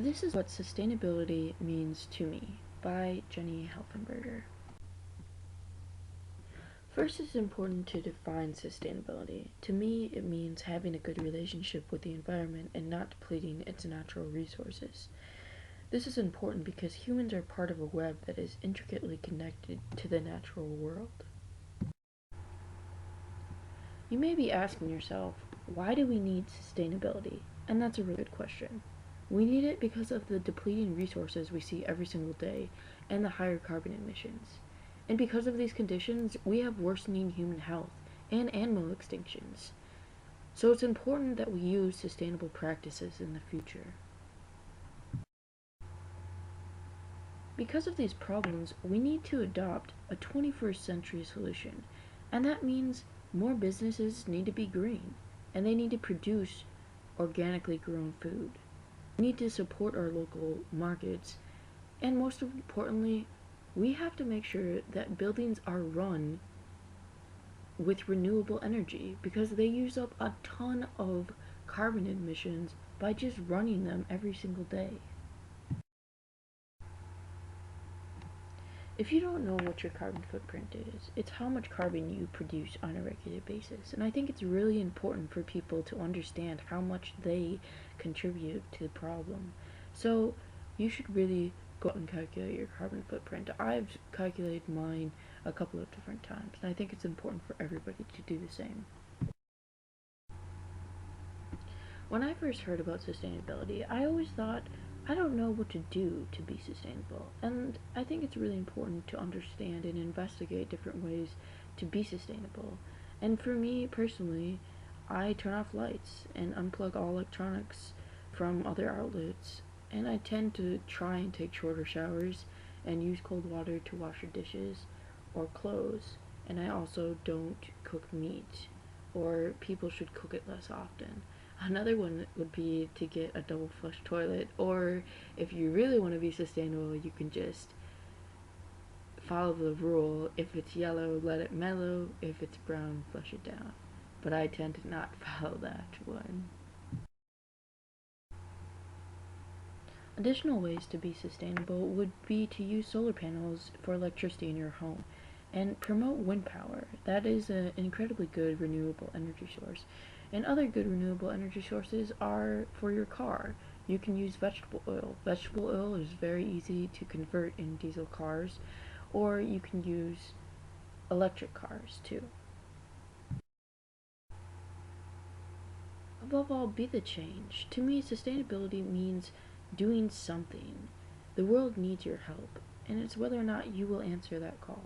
This is what sustainability means to me by Jenny Helfenberger. First, it's important to define sustainability. To me, it means having a good relationship with the environment and not depleting its natural resources. This is important because humans are part of a web that is intricately connected to the natural world. You may be asking yourself, why do we need sustainability? And that's a really good question. We need it because of the depleting resources we see every single day and the higher carbon emissions. And because of these conditions, we have worsening human health and animal extinctions. So it's important that we use sustainable practices in the future. Because of these problems, we need to adopt a 21st century solution, and that means more businesses need to be green, and they need to produce organically grown food. We need to support our local markets, and most importantly, we have to make sure that buildings are run with renewable energy because they use up a ton of carbon emissions by just running them every single day. If you don't know what your carbon footprint is, it's how much carbon you produce on a regular basis. And I think it's really important for people to understand how much they contribute to the problem. So you should really go out and calculate your carbon footprint. I've calculated mine a couple of different times, and I think it's important for everybody to do the same. When I first heard about sustainability, I always thought, I don't know what to do to be sustainable. And I think it's really important to understand and investigate different ways to be sustainable. And for me personally, I turn off lights and unplug all electronics from other outlets. And I tend to try and take shorter showers and use cold water to wash your dishes or clothes. And I also don't cook meat, or people should cook it less often. Another one would be to get a double flush toilet, or if you really want to be sustainable, you can just follow the rule. If it's yellow, let it mellow. If it's brown, flush it down. But I tend to not follow that one. Additional ways to be sustainable would be to use solar panels for electricity in your home and promote wind power. That is an incredibly good renewable energy source. And other good renewable energy sources are for your car. You can use vegetable oil. Vegetable oil is very easy to convert in diesel cars, or you can use electric cars too. Above all, be the change. To me, sustainability means doing something. The world needs your help, and it's whether or not you will answer that call.